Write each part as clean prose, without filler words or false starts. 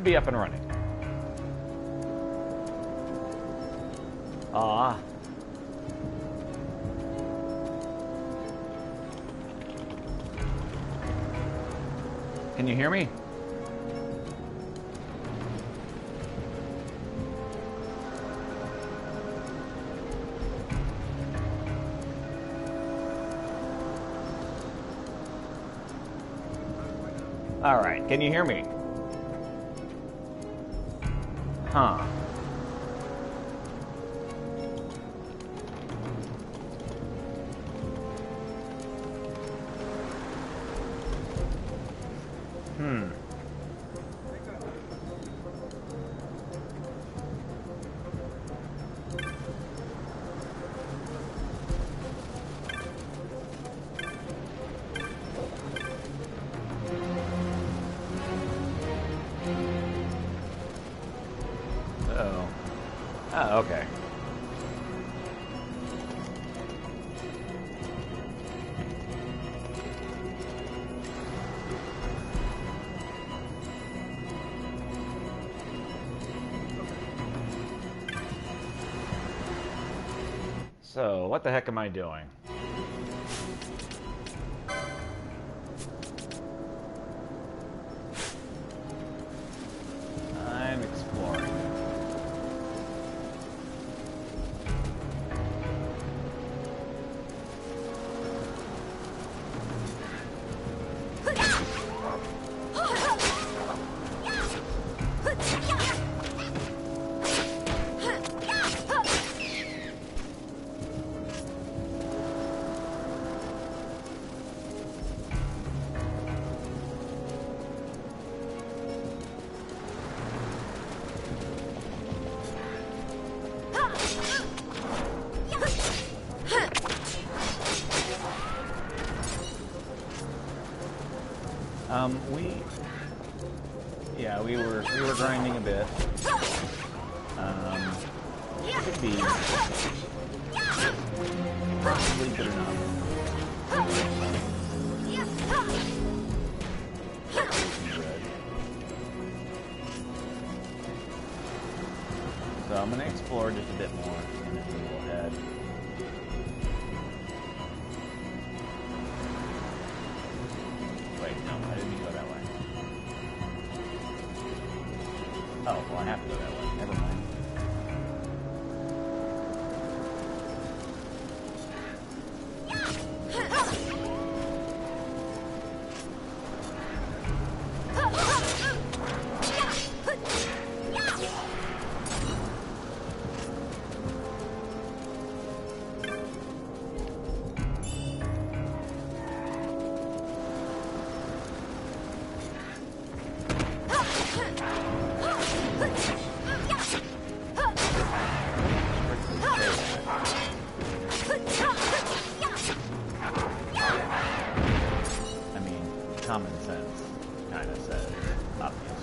should be up and running. Ah. Can you hear me? All right, can you hear me? Huh. Oh, okay. So, what the heck am I doing? I'm exploring. We were grinding a bit. Could be possibly good enough. So I'm gonna explore just a bit more, and then we will head. Wait, no, I didn't go that way. Oh, well, I have to go that way. Never mind. Common sense kind of says obvious.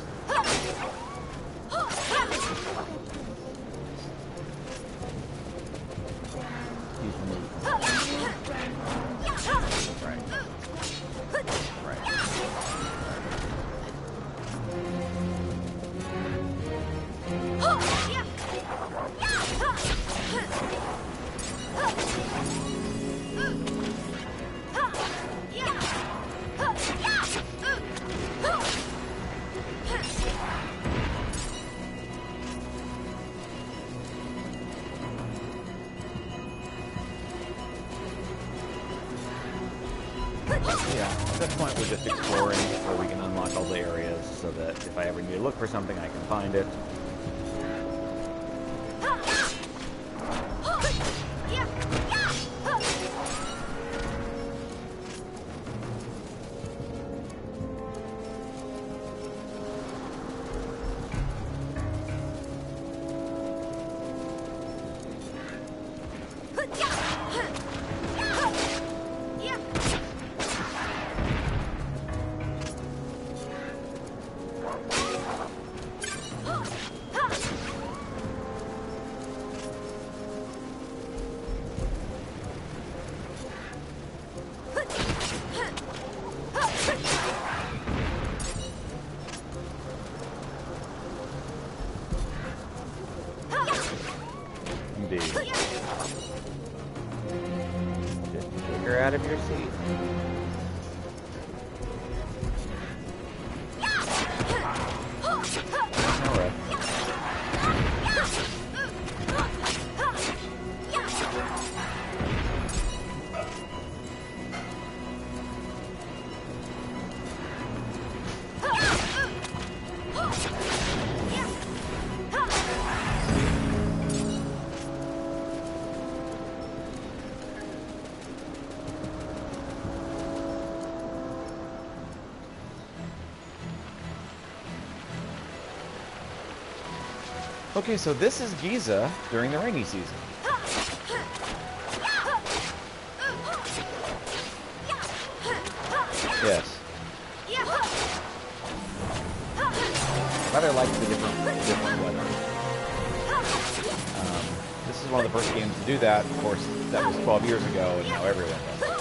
He's removed. Right. Right. Yeah, at this point we're just exploring where we can unlock all the areas so that if I ever need to look for something, I can find it. her out of your seat. Alright. Okay, so this is Giza during the rainy season. Yes. But I like the different weather. This is one of the first games to do that. Of course, that was 12 years ago, and now everyone does it.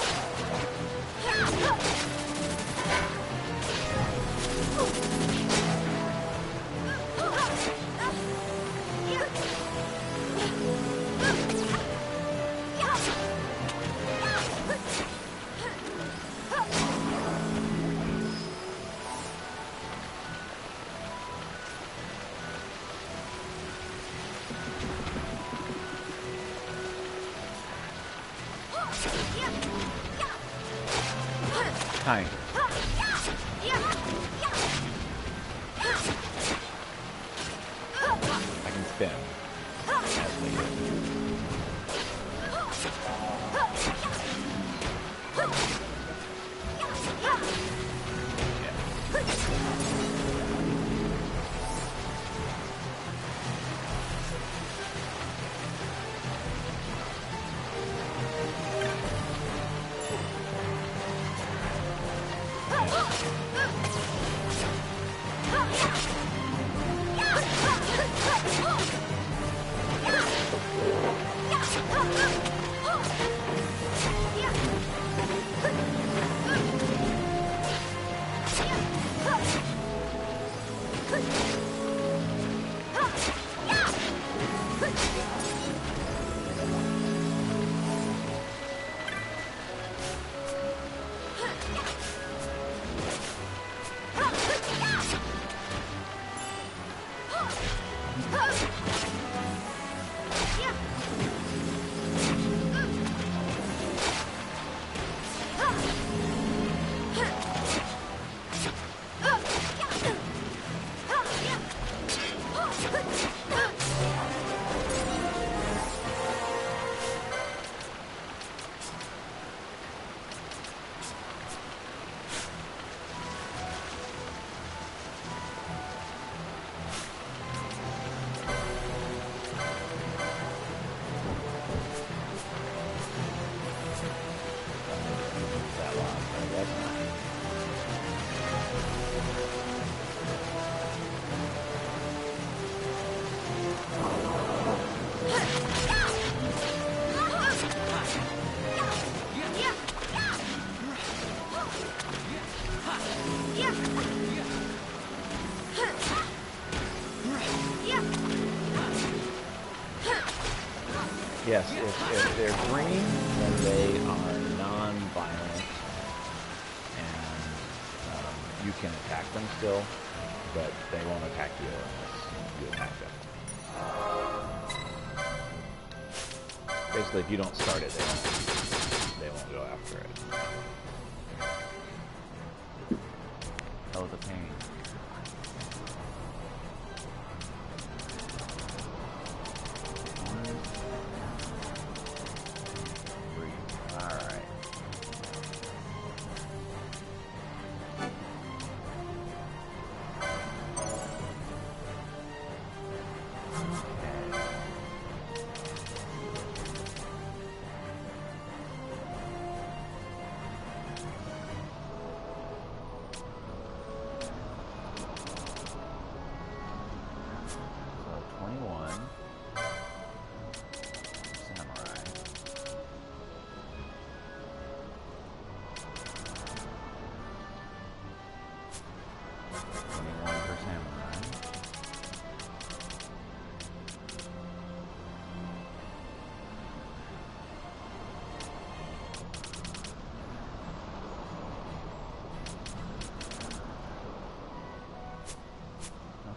Hi. I can spin. Yes, if they're green, then they are non-violent, and you can attack them still, but they won't attack you unless you attack them. Basically, if you don't start it, they won't go after it. That was a pain.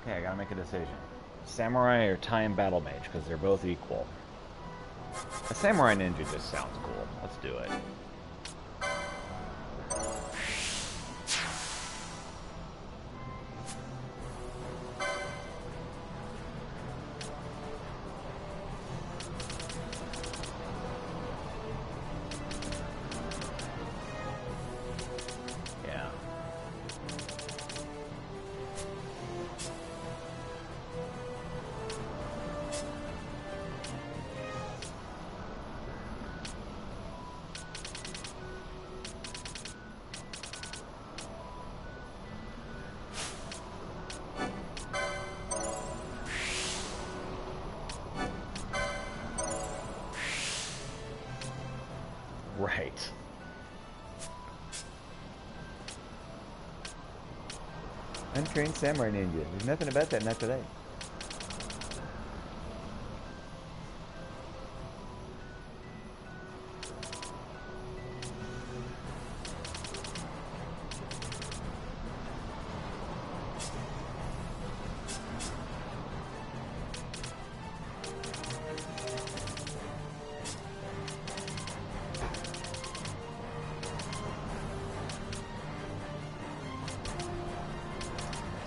Okay, I gotta make a decision. Samurai or time battle mage, because they're both equal. A samurai ninja just sounds cool. Let's do it. Right. Untrained samurai ninja. There's nothing about that, not today.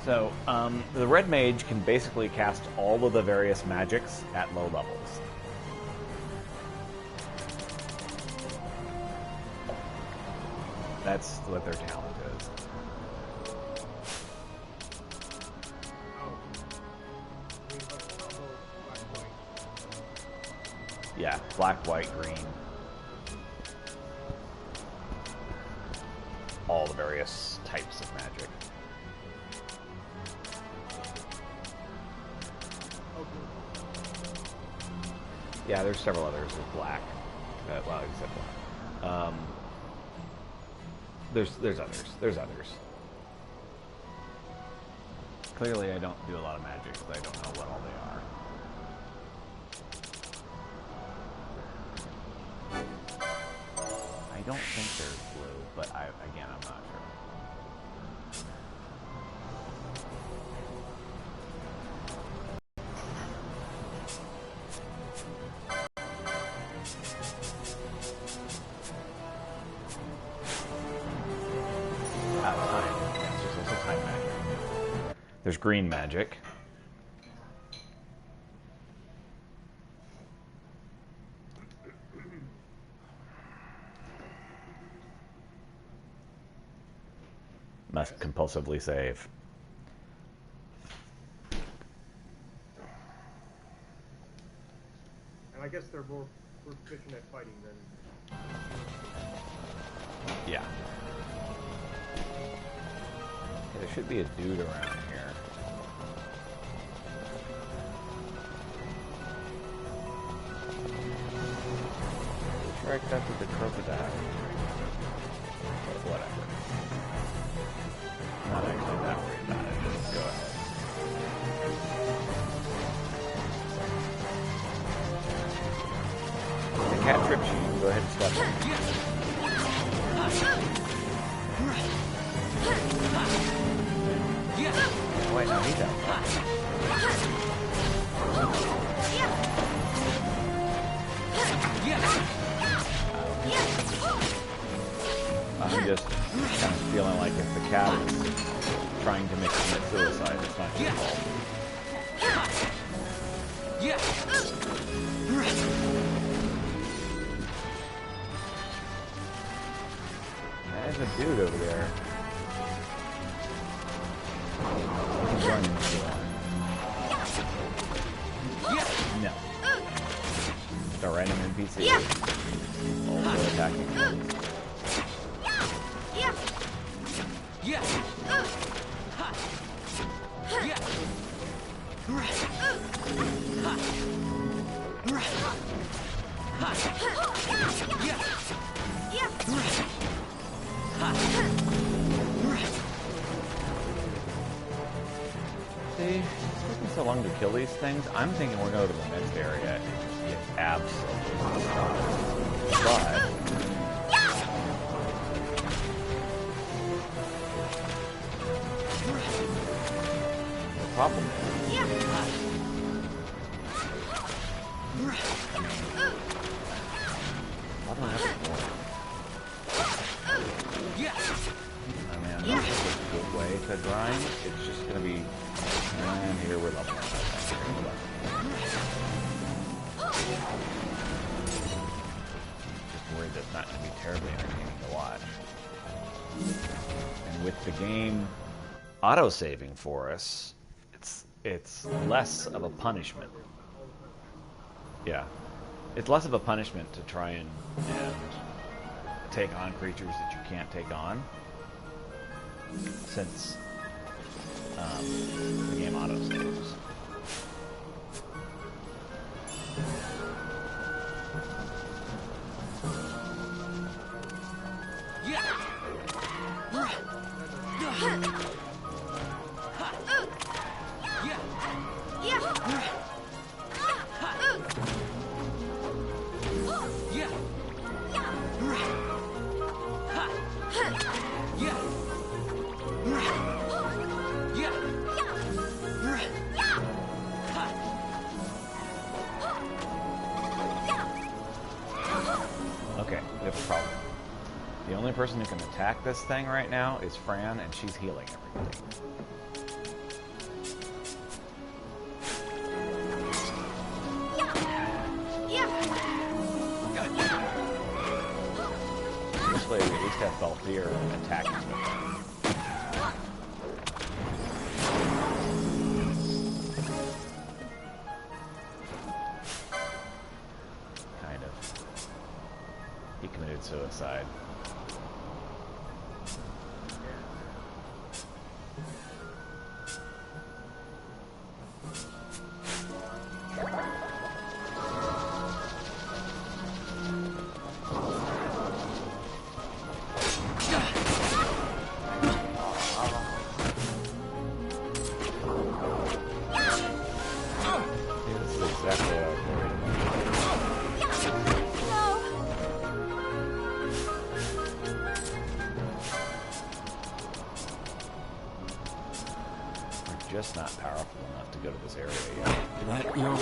So, the red mage can basically cast all of the various magics at low levels. That's what their talent is. Yeah, black, white, green. All the various types of magic. Yeah, there's several others with black. Well, except black. There's others. There's others. Clearly, I don't do a lot of magic because I don't know what all they are. I don't think they're blue, but again, I'm not sure. There's green magic. Must compulsively save. And I guess they're more proficient at fighting than... Yeah. There should be a dude around here. Correct up with the crocodile. But whatever. Not actually that worried about it. Just go ahead. The cat trips you. You can go ahead and step in. Oh, wait, no, he's out. I'm just kind of feeling like if the cat is trying to commit suicide, it's not his fault. There's a dude over there. He's running No. It's a random NPC. Also attacking him. See, it's taking so long to kill these things. I'm thinking we're going to the next area and just get absolutely but the problem way to grind. It's just going to be, and here we're leveling up. Just worried that's not going to be terribly entertaining to watch. And with the game auto-saving for us, it's less of a punishment. Yeah. It's less of a punishment to try and take on creatures that you can't take on, since the game auto-saves. Okay, we have a problem. The only person who can attack this thing right now is Fran, and she's healing everybody. This way we at least have Balthier attacking the thing. He committed suicide. This is exactly what I was worried about. Just not powerful enough to go to this area yet. Let no.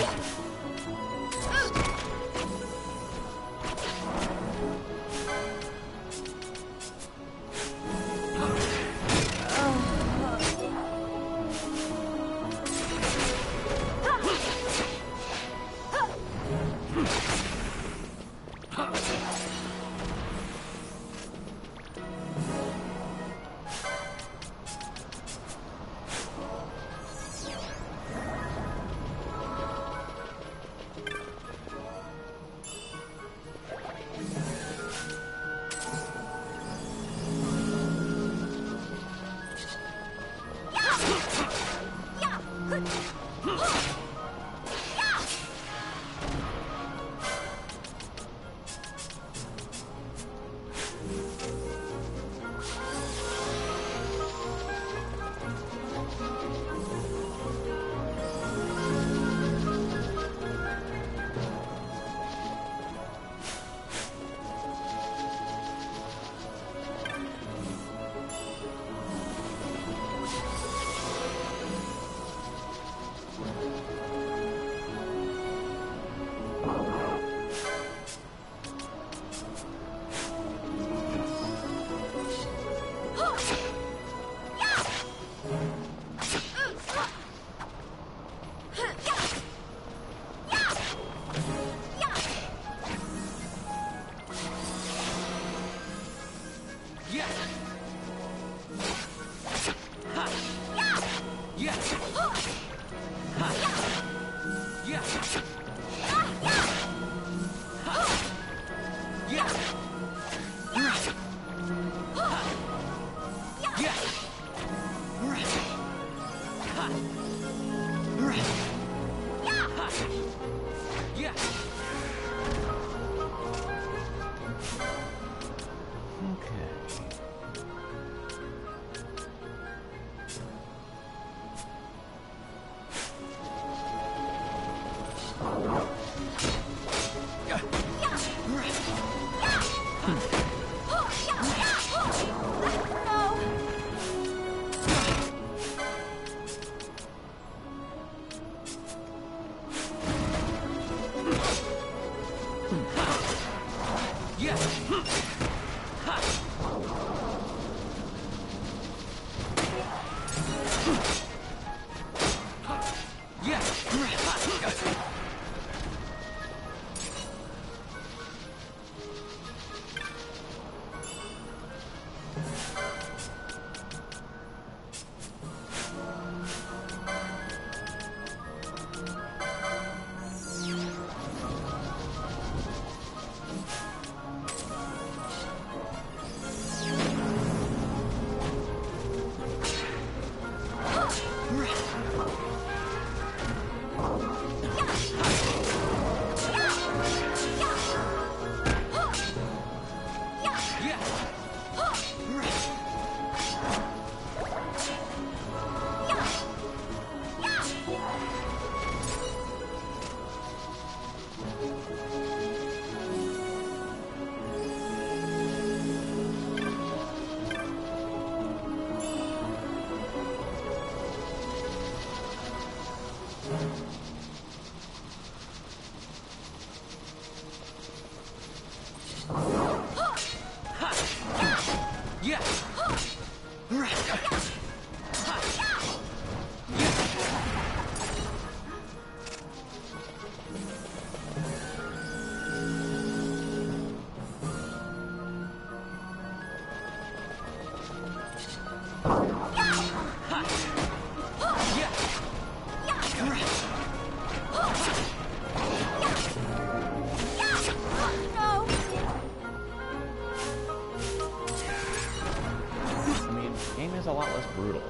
is a lot less brutal.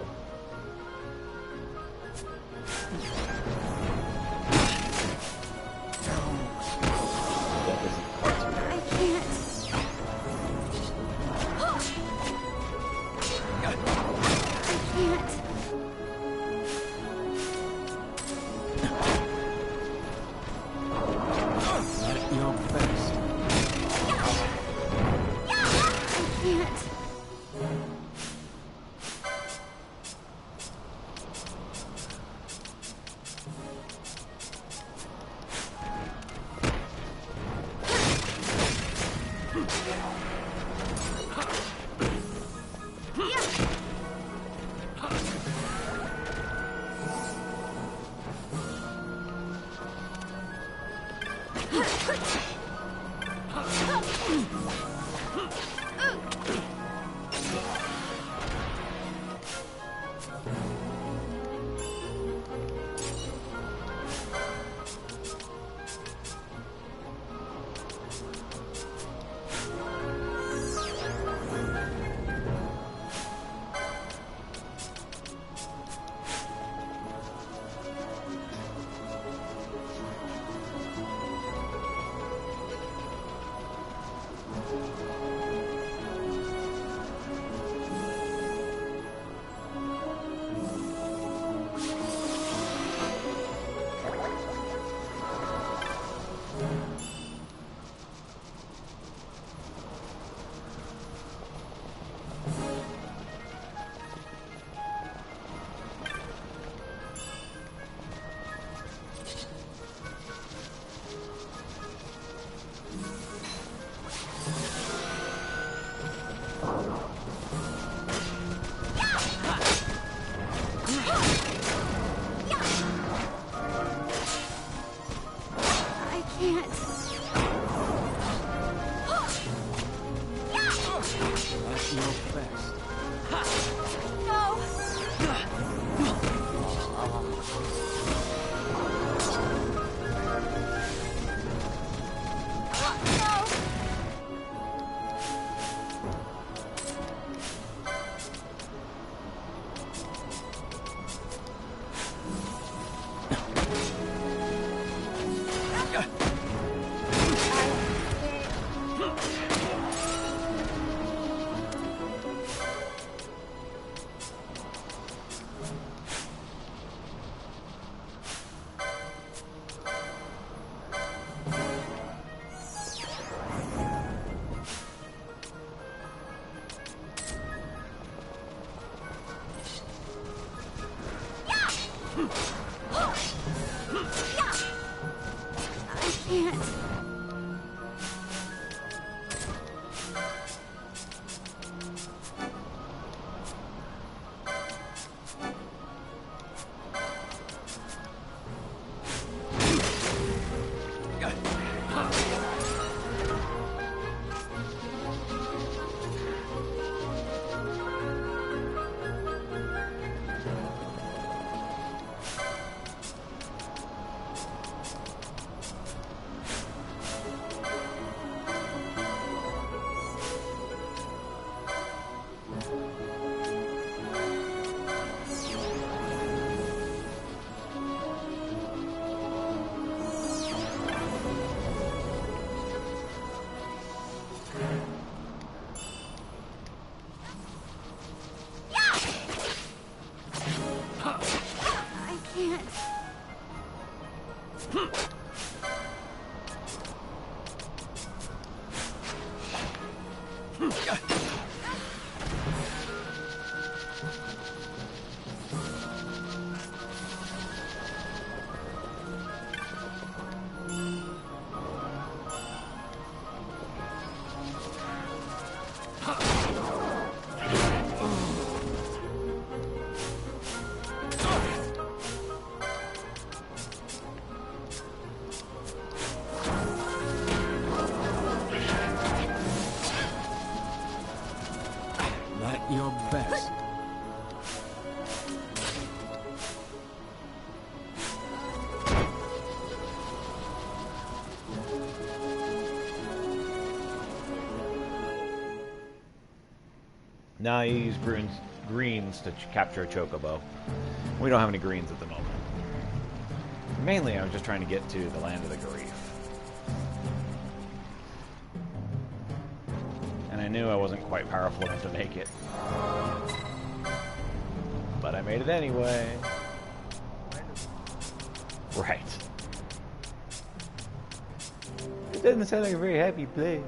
Your best. Now you use greens to capture a chocobo. We don't have any greens at the moment. Mainly, I was just trying to get to the land of the Garif. And I knew I wasn't quite powerful enough to make it. But I made it anyway. Right. It doesn't sound like a very happy place.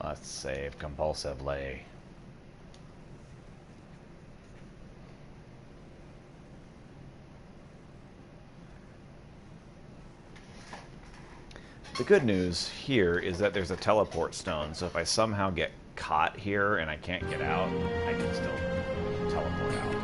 Let's save compulsively. The good news here is that there's a teleport stone, so if I somehow get caught here and I can't get out, I can still teleport out.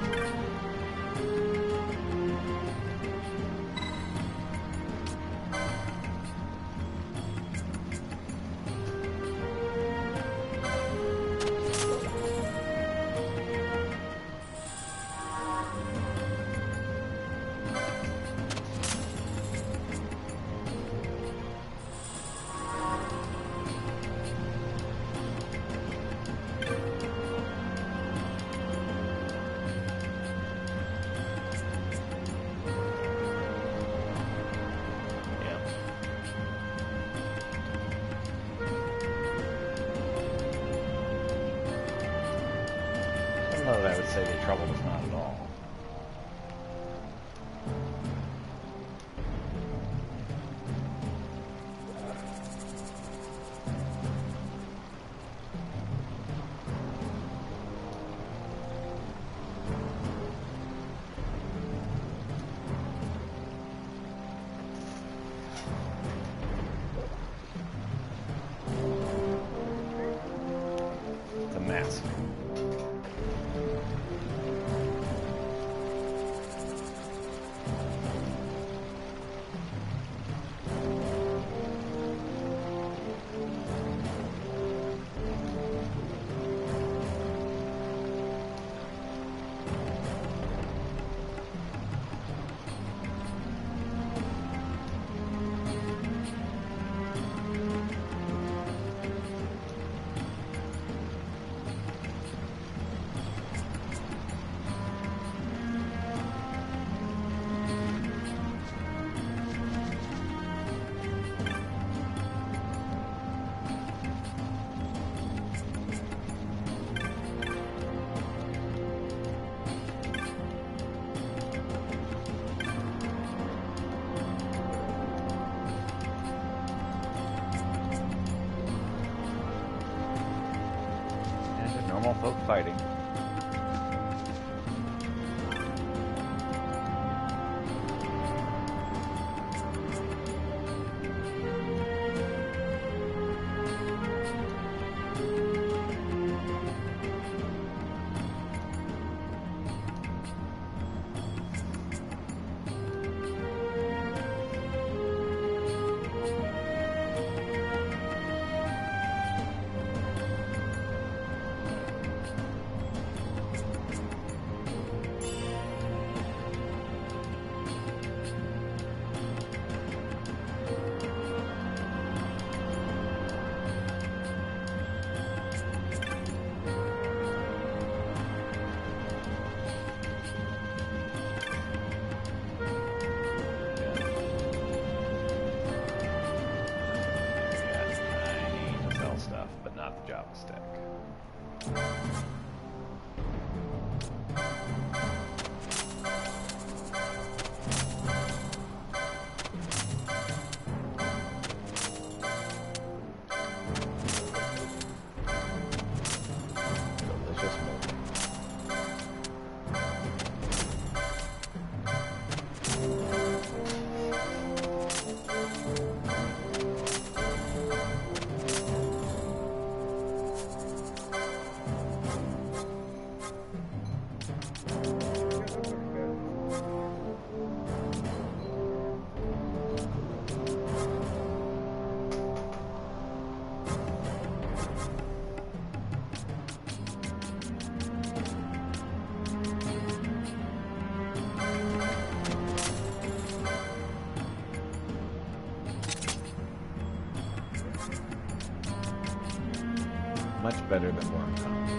I would say the trouble is not at all. It's a mess. Normal folk fighting. Much better than Wormcon.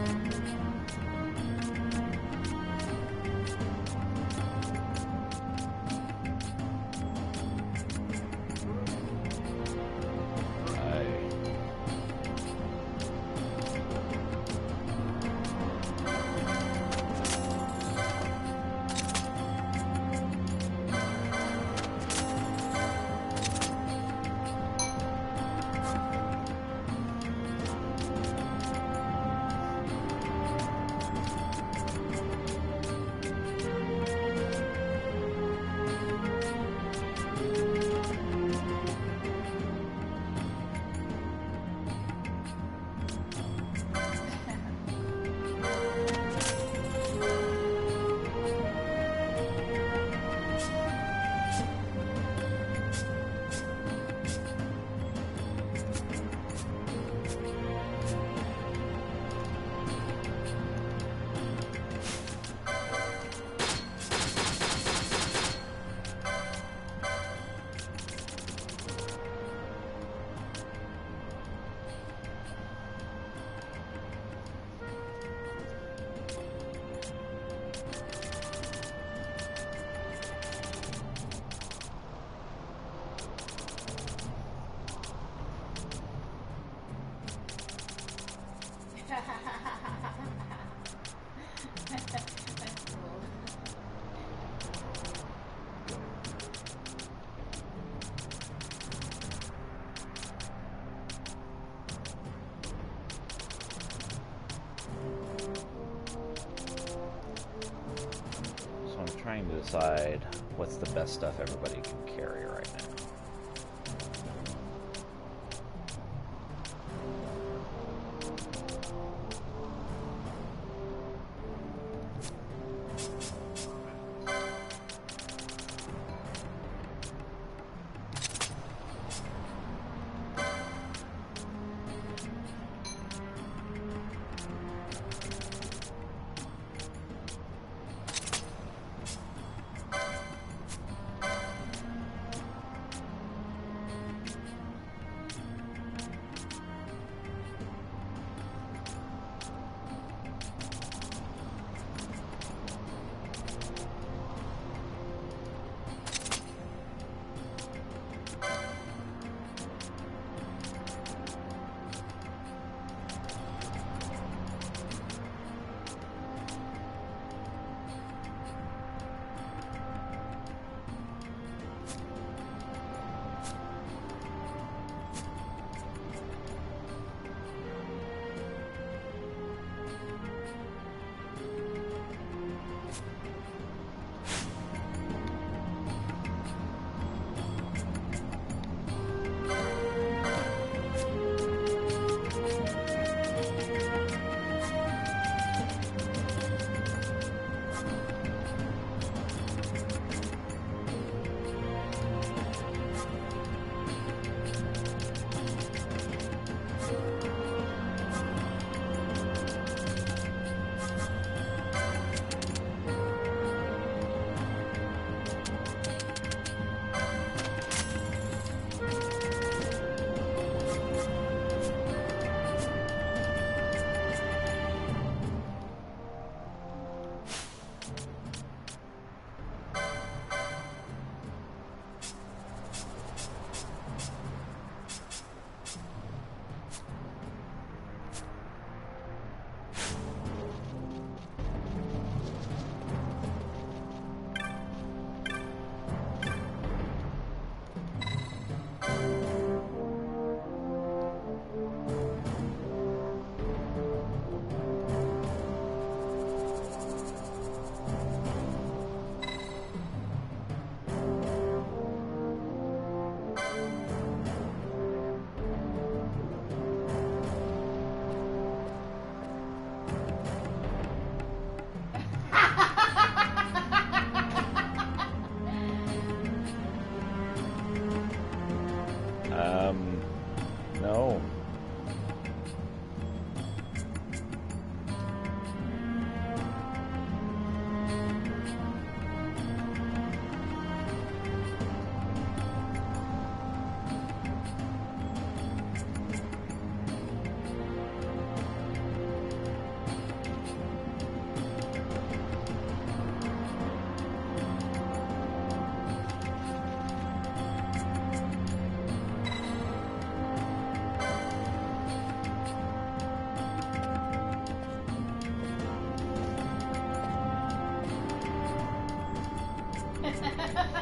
Trying to decide what's the best stuff everybody can carry right now.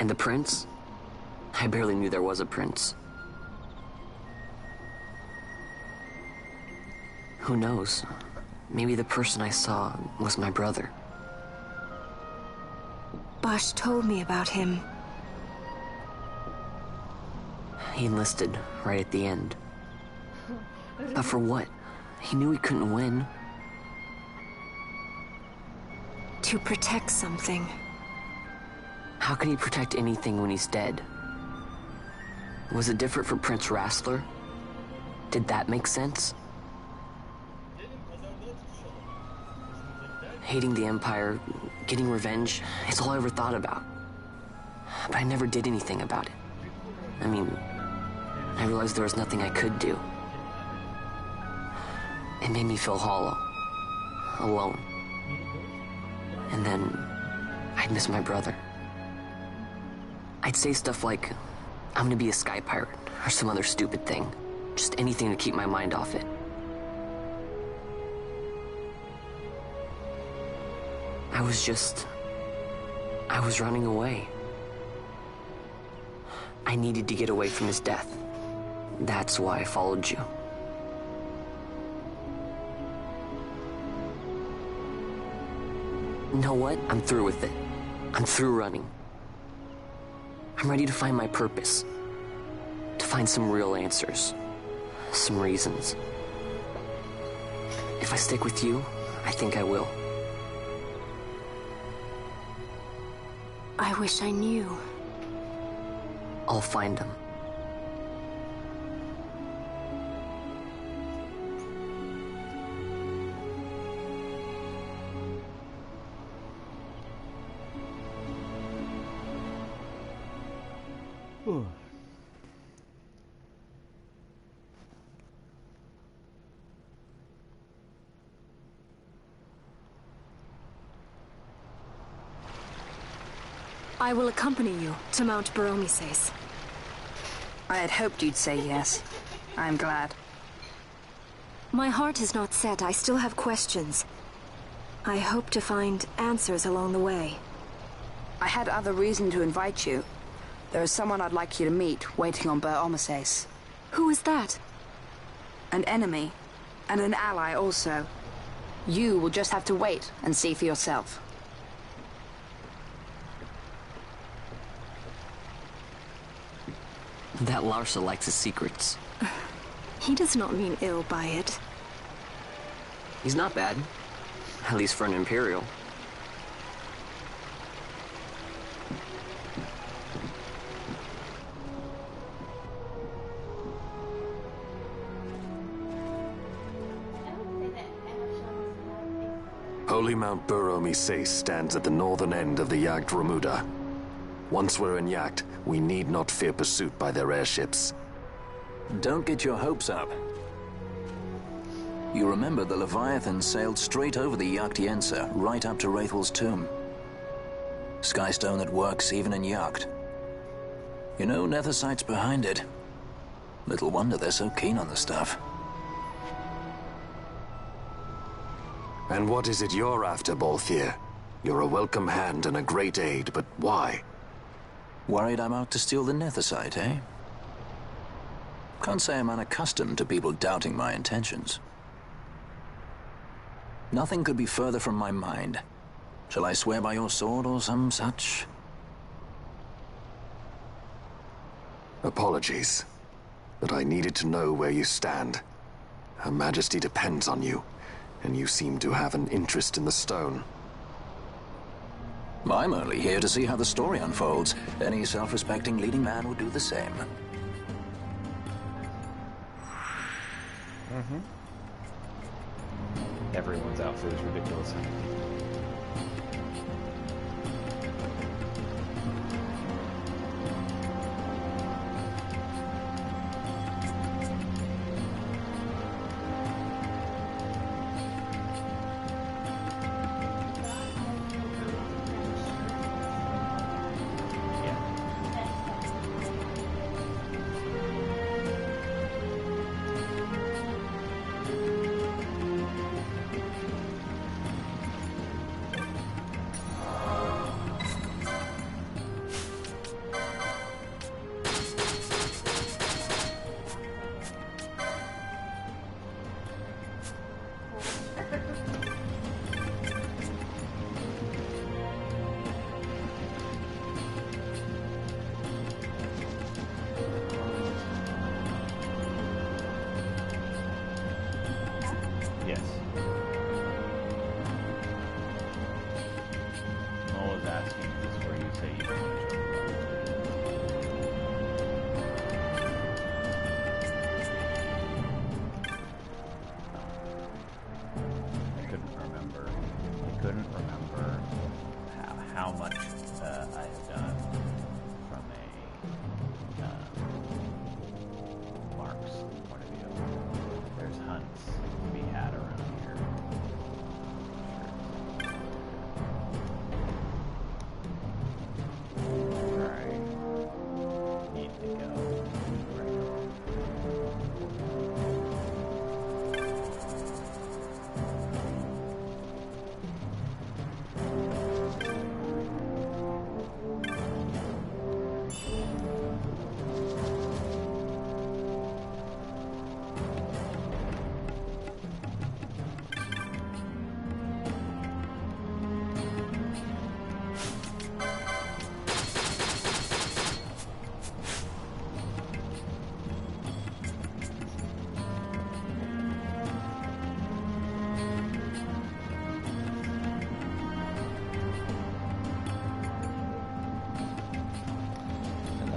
And the prince? I barely knew there was a prince. Who knows? Maybe the person I saw was my brother. Bosch told me about him. He enlisted right at the end. But for what? He knew he couldn't win. To protect something. How can he protect anything when he's dead? Was it different for Prince Rassler? Did that make sense? Hating the Empire, getting revenge, it's all I ever thought about. But I never did anything about it. I mean, I realized there was nothing I could do. It made me feel hollow, alone. And then I'd miss my brother. I'd say stuff like, I'm gonna be a sky pirate, or some other stupid thing. Just anything to keep my mind off it. I was running away. I needed to get away from his death. That's why I followed you. You know what? I'm through with it. I'm through running. I'm ready to find my purpose. To find some real answers. Some reasons. If I stick with you, I think I will. I wish I knew. I'll find them. I will accompany you to Mount Baromises. I had hoped you'd say yes. I'm glad. My heart is not set. I still have questions. I hope to find answers along the way. I had other reason to invite you. There is someone I'd like you to meet, waiting on Baromises. Who is that? An enemy, and an ally also. You will just have to wait and see for yourself. That Larsa likes his secrets. He does not mean ill by it. He's not bad. At least for an Imperial. Holy Mount Baromises stands at the northern end of the Jagd Ramuda. Once we're in Jagd, we need not fear pursuit by their airships. Don't get your hopes up. You remember the Leviathan sailed straight over the Jagd right up to Wraithel's tomb. Skystone that works even in Jagd. You know, Nethersight's behind it. Little wonder they're so keen on the stuff. And what is it you're after, Balthier? You're a welcome hand and a great aid, but why? Worried I'm out to steal the Nethersight, eh? Can't say I'm unaccustomed to people doubting my intentions. Nothing could be further from my mind. Shall I swear by your sword or some such? Apologies, but I needed to know where you stand. Her Majesty depends on you, and you seem to have an interest in the stone. I'm only here to see how the story unfolds. Any self-respecting leading man would do the same. Everyone's outfit is ridiculous.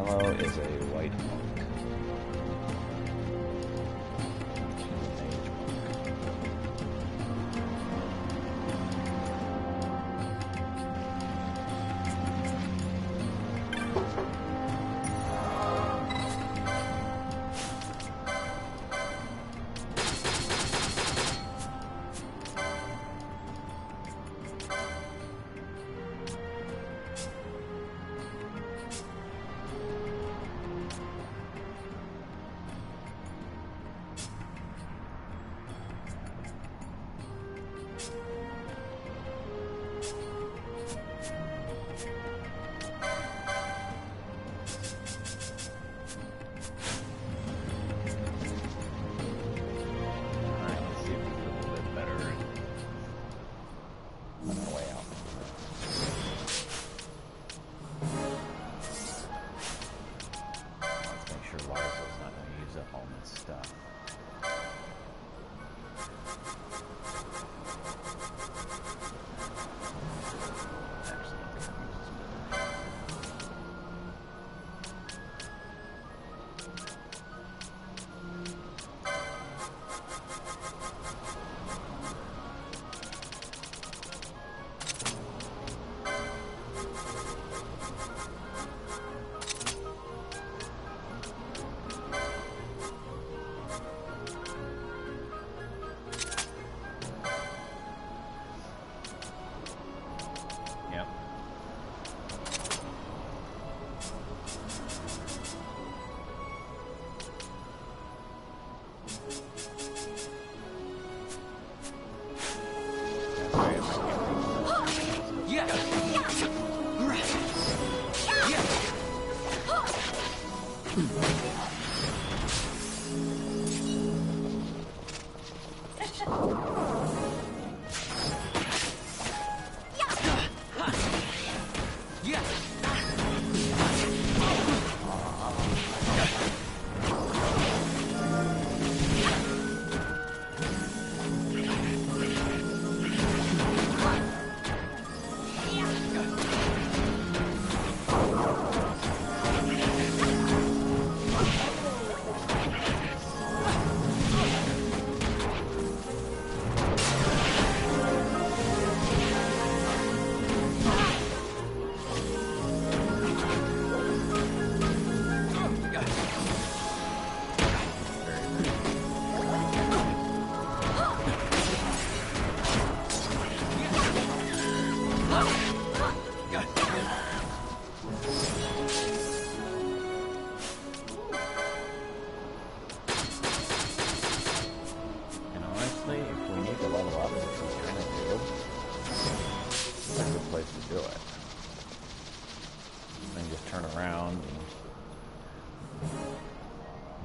Yellow is a white monk.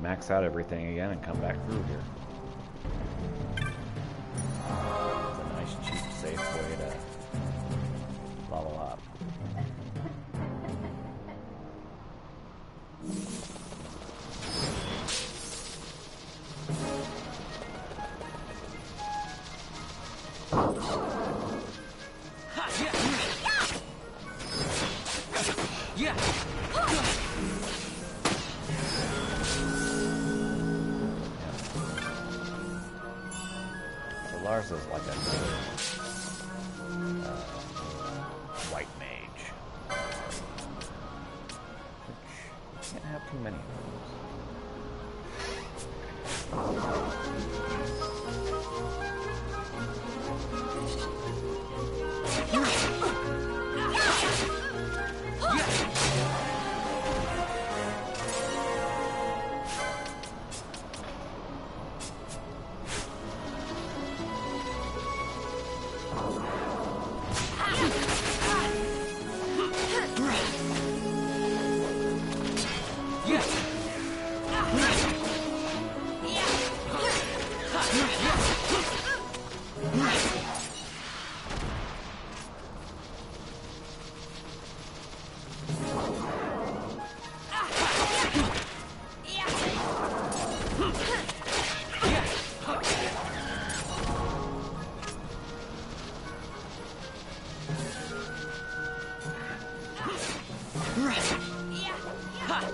Max out everything again and come back through here. It's a nice, cheap, safe way to level up. Lars is like a white mage, which you can't have too many of Alright.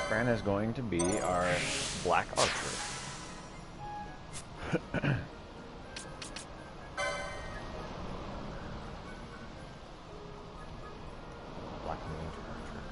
Fran is going to be our black archer. Black mage archer.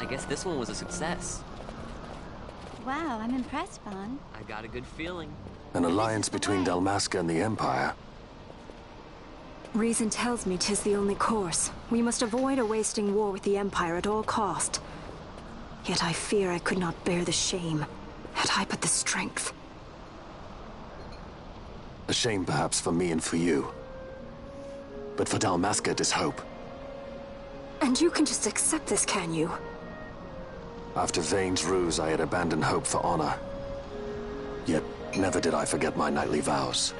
I guess this one was a success. Wow, I'm impressed, Vaughn. I got a good feeling. An alliance between Dalmasca and the Empire. Reason tells me 'tis the only course. We must avoid a wasting war with the Empire at all cost. Yet I fear I could not bear the shame, had I but the strength. A shame perhaps for me and for you. But for Dalmasca it is hope. And you can just accept this, can you? After Vane's ruse, I had abandoned hope for honor. Yet, never did I forget my knightly vows.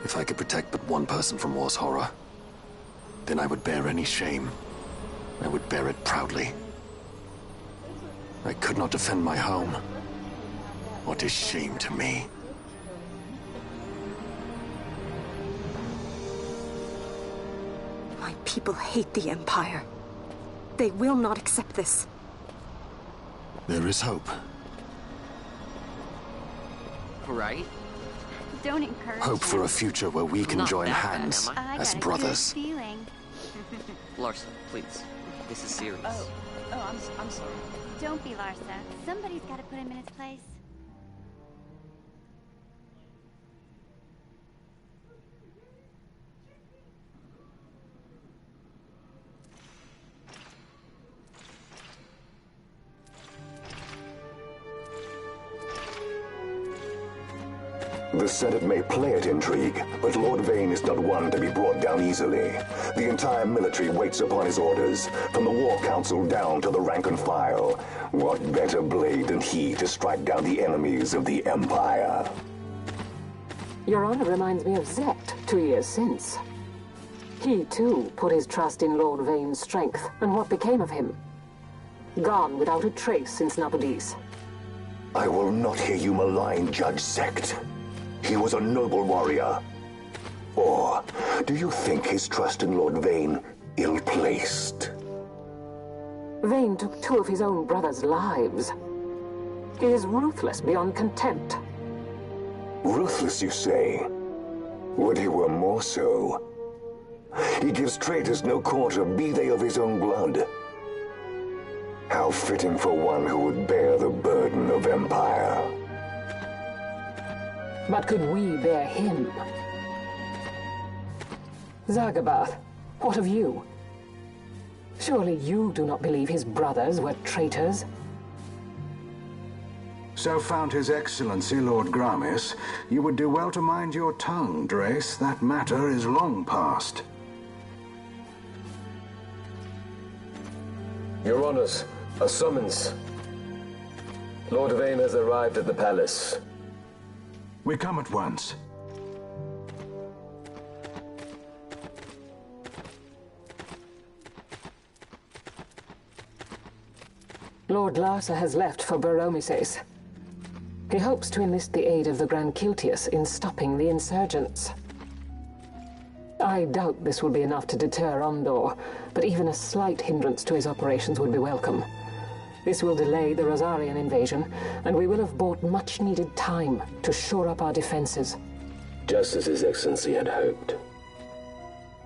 If I could protect but one person from war's horror, then I would bear any shame. I would bear it proudly. I could not defend my home. What is shame to me? My people hate the Empire. They will not accept this. There is hope. Right? Don't encourage Hope for a future where we can Not join that bad, hands am I? I as got a brothers. good feeling. Larson, please. This is serious. I'm sorry. Don't be Larsa. Somebody's got to put him in his place. The Senate may play at intrigue, but Lord Vane is not one to be brought down easily. The entire military waits upon his orders, from the War Council down to the rank and file. What better blade than he to strike down the enemies of the Empire? Your Honor reminds me of Zect 2 years since. He, too, put his trust in Lord Vane's strength, and what became of him? Gone without a trace since Nabudis. I will not hear you malign Judge Zect. He was a noble warrior. Or do you think his trust in Lord Vane ill-placed? Vane took 2 of his own brothers' lives. He is ruthless beyond contempt. Ruthless, you say? Would he were more so. He gives traitors no quarter, be they of his own blood. How fitting for one who would bear the burden of empire. But could we bear him? Zagabath, what of you? Surely you do not believe his brothers were traitors? So found His Excellency Lord Gramis, you would do well to mind your tongue, Drace. That matter is long past. Your Honors, a summons. Lord Vane has arrived at the palace. We come at once. Lord Larsa has left for Baromises. He hopes to enlist the aid of the Grand Kiltius in stopping the insurgents. I doubt this will be enough to deter Ondor, but even a slight hindrance to his operations would be welcome. This will delay the Rosarian invasion, and we will have bought much-needed time to shore up our defenses. Just as His Excellency had hoped.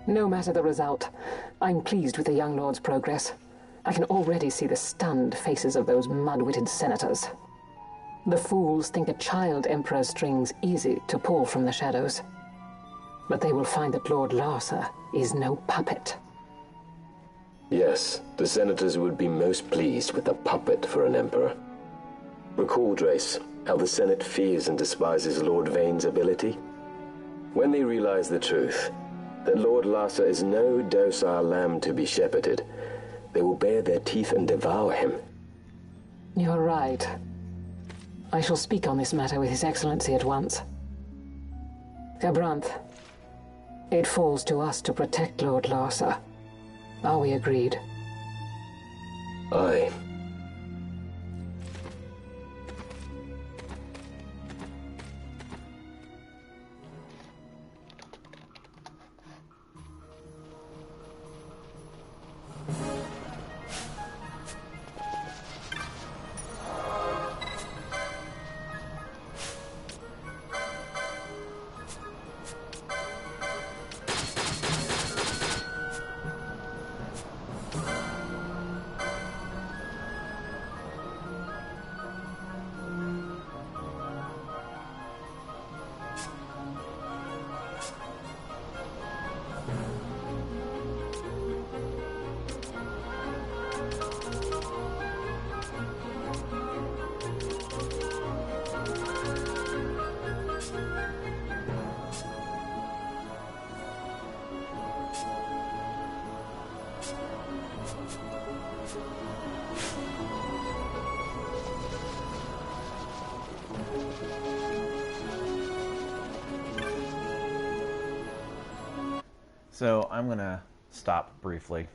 No matter the result, I'm pleased with the young lord's progress. I can already see the stunned faces of those mud-witted senators. The fools think a child emperor's strings easy to pull from the shadows. But they will find that Lord Larsa is no puppet. Yes, the senators would be most pleased with a puppet for an emperor. Recall, Drace, how the Senate fears and despises Lord Vane's ability. When they realize the truth, that Lord Larsa is no docile lamb to be shepherded, they will bare their teeth and devour him. You're right. I shall speak on this matter with His Excellency at once. Gabranth, it falls to us to protect Lord Larsa. Are we agreed? Aye. So I'm going to stop briefly